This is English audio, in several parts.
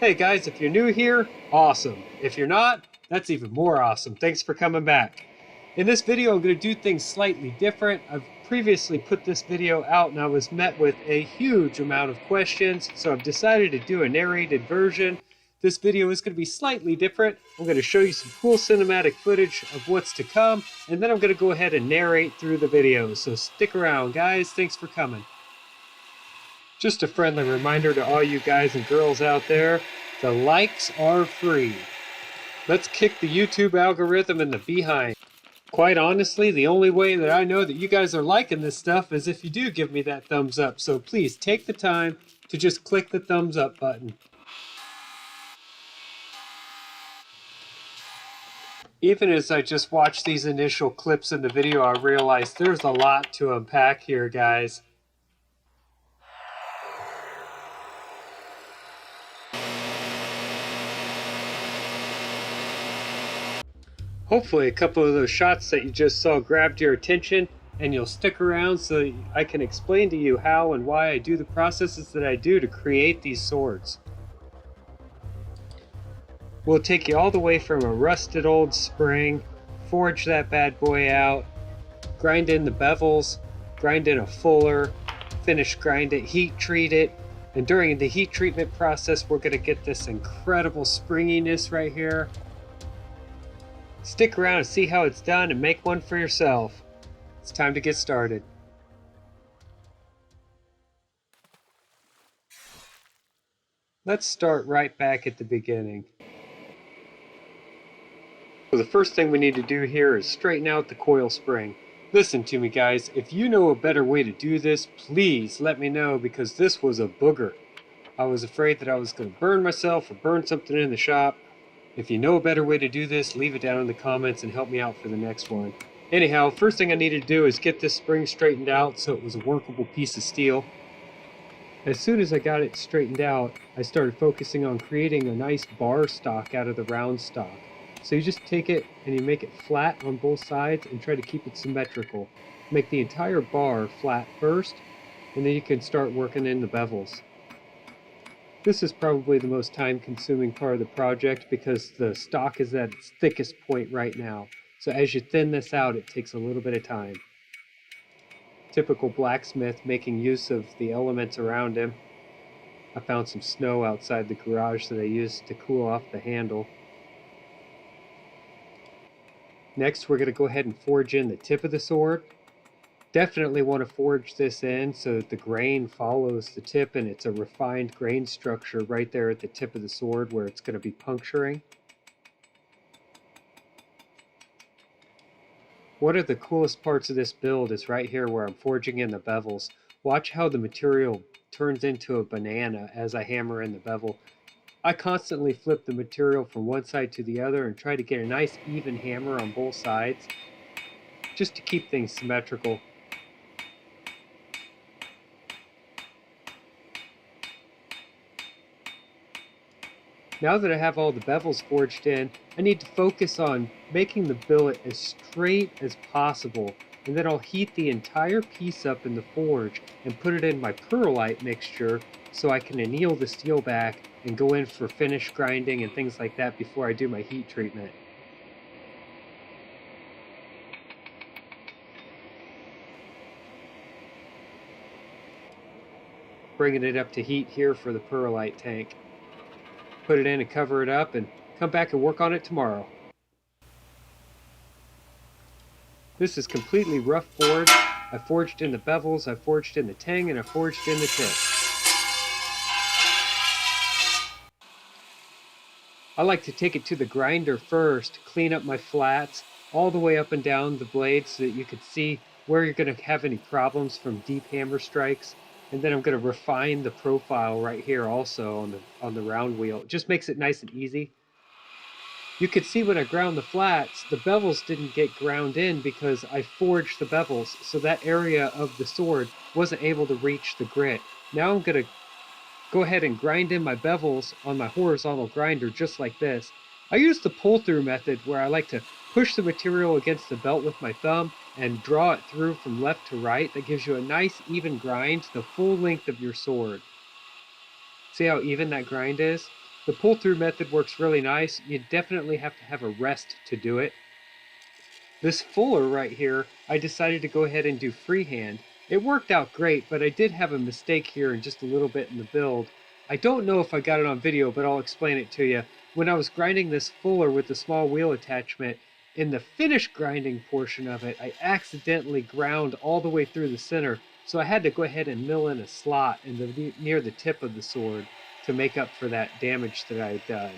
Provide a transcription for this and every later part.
Hey guys, if you're new here, awesome. If you're not, that's even more awesome. Thanks for coming back. In this video, I'm going to do things slightly different. I've previously put this video out and I was met with a huge amount of questions, so I've decided to do a narrated version. This video is going to be slightly different. I'm going to show you some cool cinematic footage of what's to come, and then I'm going to go ahead and narrate through the video. So stick around, guys. Thanks for coming. Just a friendly reminder to all you guys and girls out there, the likes are free. Let's kick the YouTube algorithm in the behind. Quite honestly, the only way that I know that you guys are liking this stuff is if you do give me that thumbs up. So please take the time to just click the thumbs up button. Even as I just watched these initial clips in the video, I realized there's a lot to unpack here, guys. Hopefully a couple of those shots that you just saw grabbed your attention and you'll stick around so I can explain to you how and why I do the processes that I do to create these swords. We'll take you all the way from a rusted old spring, forge that bad boy out, grind in the bevels, grind in a fuller, finish grind it, heat treat it, and during the heat treatment process we're going to get this incredible springiness right here. Stick around and see how it's done and make one for yourself. It's time to get started. Let's start right back at the beginning. So the first thing we need to do here is straighten out the coil spring. Listen to me guys, if you know a better way to do this, please let me know, because this was a booger. I was afraid that I was going to burn myself or burn something in the shop. If you know a better way to do this, leave it down in the comments and help me out for the next one. Anyhow, first thing I needed to do is get this spring straightened out so it was a workable piece of steel. As soon as I got it straightened out, I started focusing on creating a nice bar stock out of the round stock. So you just take it and you make it flat on both sides and try to keep it symmetrical. Make the entire bar flat first, and then you can start working in the bevels. This is probably the most time-consuming part of the project because the stock is at its thickest point right now. So as you thin this out, it takes a little bit of time. Typical blacksmith making use of the elements around him. I found some snow outside the garage that I used to cool off the handle. Next, we're going to go ahead and forge in the tip of the sword. Definitely want to forge this in so that the grain follows the tip and it's a refined grain structure right there at the tip of the sword where it's going to be puncturing. One of the coolest parts of this build is right here where I'm forging in the bevels. Watch how the material turns into a banana as I hammer in the bevel. I constantly flip the material from one side to the other and try to get a nice even hammer on both sides just to keep things symmetrical. Now that I have all the bevels forged in, I need to focus on making the billet as straight as possible, and then I'll heat the entire piece up in the forge and put it in my perlite mixture so I can anneal the steel back and go in for finish grinding and things like that before I do my heat treatment. Bringing it up to heat here for the perlite tank. Put it in and cover it up and come back and work on it tomorrow. This is completely rough forged. I forged in the bevels, I forged in the tang, and I forged in the tip. I like to take it to the grinder first, clean up my flats all the way up and down the blade so that you can see where you're going to have any problems from deep hammer strikes. And then I'm going to refine the profile right here also on the round wheel. It just makes it nice and easy. You can see when I ground the flats, the bevels didn't get ground in because I forged the bevels, so that area of the sword wasn't able to reach the grit. Now I'm going to go ahead and grind in my bevels on my horizontal grinder just like this. I use the pull-through method where I like to push the material against the belt with my thumb and draw it through from left to right. That gives you a nice even grind the full length of your sword. See how even that grind is? The pull-through method works really nice. You definitely have to have a rest to do it. This fuller right here, I decided to go ahead and do freehand. It worked out great, but I did have a mistake here in just a little bit in the build. I don't know if I got it on video, but I'll explain it to you. When I was grinding this fuller with the small wheel attachment, in the finish grinding portion of it, I accidentally ground all the way through the center, so I had to go ahead and mill in a slot near the tip of the sword to make up for that damage that I had done.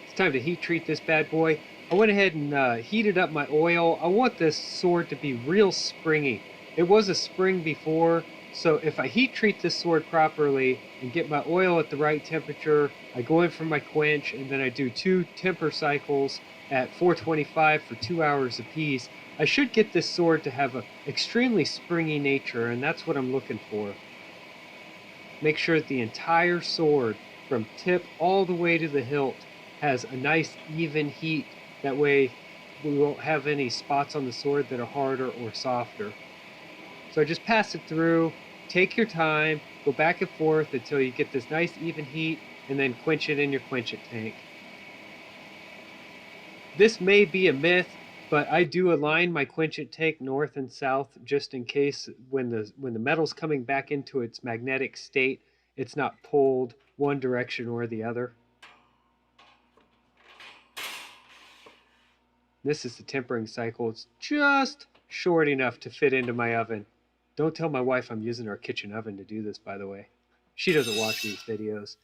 It's time to heat treat this bad boy. I went ahead and heated up my oil. I want this sword to be real springy. It was a spring before, so if I heat treat this sword properly and get my oil at the right temperature, I go in for my quench, and then I do 2 temper cycles at 425 for 2 hours apiece. I should get this sword to have an extremely springy nature, and that's what I'm looking for. Make sure that the entire sword, from tip all the way to the hilt, has a nice even heat. That way we won't have any spots on the sword that are harder or softer. So I just pass it through, take your time, go back and forth until you get this nice even heat, and then quench it in your quench it tank. This may be a myth, but I do align my quench it tank north and south just in case when the metal's coming back into its magnetic state, it's not pulled one direction or the other. This is the tempering cycle. It's just short enough to fit into my oven. Don't tell my wife I'm using our kitchen oven to do this, by the way. She doesn't watch these videos.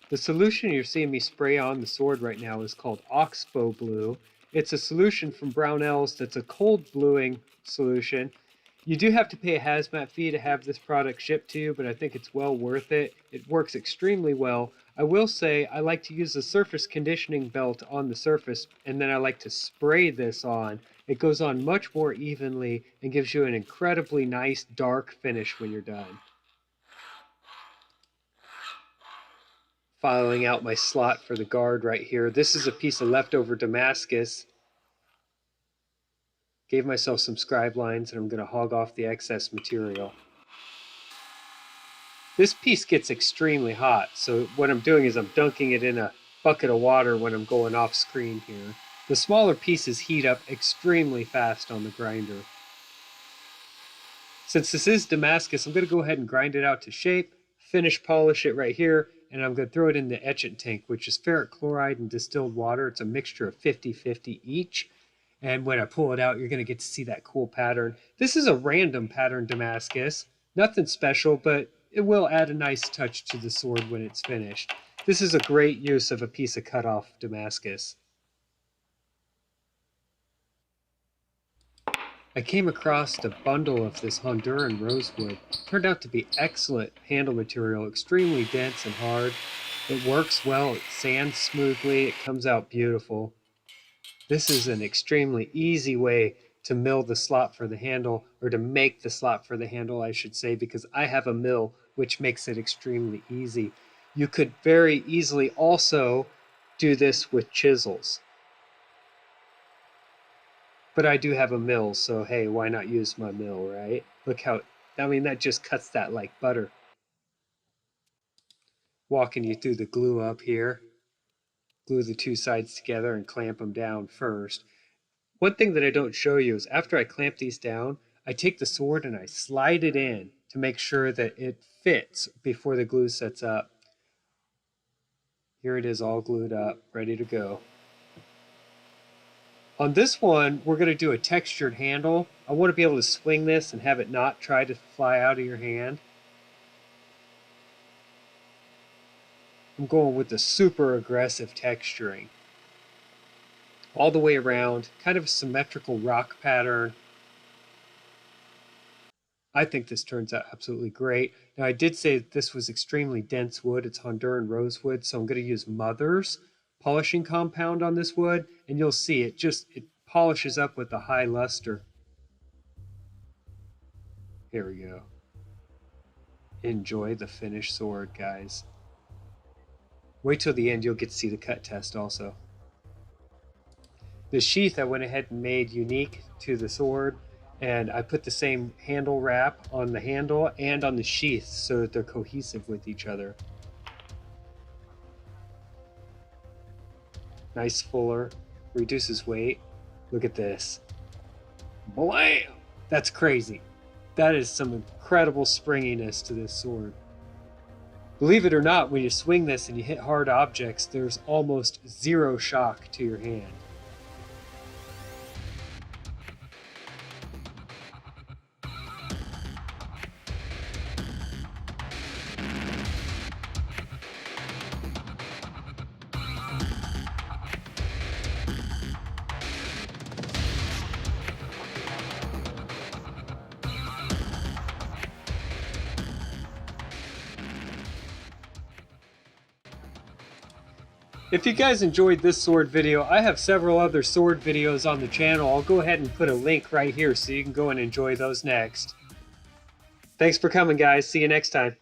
The solution you're seeing me spray on the sword right now is called Oxbow Blue. It's a solution from Brownells that's a cold bluing solution. You do have to pay a hazmat fee to have this product shipped to you, but I think it's well worth it. It works extremely well. I will say I like to use a surface conditioning belt on the surface, and then I like to spray this on. It goes on much more evenly and gives you an incredibly nice dark finish when you're done. Filing out my slot for the guard right here. This is a piece of leftover Damascus. Gave myself some scribe lines, and I'm going to hog off the excess material. This piece gets extremely hot, so what I'm doing is I'm dunking it in a bucket of water when I'm going off screen here. The smaller pieces heat up extremely fast on the grinder. Since this is Damascus, I'm going to go ahead and grind it out to shape, finish polish it right here, and I'm going to throw it in the etchant tank, which is ferric chloride and distilled water. It's a mixture of 50-50 each. And when I pull it out, you're going to get to see that cool pattern. This is a random pattern Damascus. Nothing special, but it will add a nice touch to the sword when it's finished. This is a great use of a piece of cut off Damascus. I came across a bundle of this Honduran rosewood. Turned out to be excellent handle material, extremely dense and hard. It works well, it sands smoothly, it comes out beautiful. This is an extremely easy way to mill the slot for the handle, or to make the slot for the handle, I should say, because I have a mill, which makes it extremely easy. You could very easily also do this with chisels. But I do have a mill, so hey, why not use my mill, right? Look how, I mean, that just cuts that like butter. Walking you through the glue up here. Glue the two sides together and clamp them down first. One thing that I don't show you is after I clamp these down, I take the sword and I slide it in to make sure that it fits before the glue sets up. Here it is all glued up, ready to go. On this one, we're going to do a textured handle. I want to be able to swing this and have it not try to fly out of your hand. I'm going with the super aggressive texturing. All the way around, kind of a symmetrical rock pattern. I think this turns out absolutely great. Now, I did say that this was extremely dense wood. It's Honduran rosewood, so I'm going to use Mother's polishing compound on this wood, and you'll see it polishes up with a high luster. Here we go. enjoy the finished sword, guys. Wait till the end, you'll get to see the cut test also. The sheath I went ahead and made unique to the sword, and I put the same handle wrap on the handle and on the sheath so that they're cohesive with each other. Nice fuller, reduces weight. Look at this. Blam! That's crazy. That is some incredible springiness to this sword. Believe it or not, when you swing this and you hit hard objects, there's almost zero shock to your hand. If you guys enjoyed this sword video, I have several other sword videos on the channel. I'll go ahead and put a link right here so you can go and enjoy those next. Thanks for coming, guys. See you next time.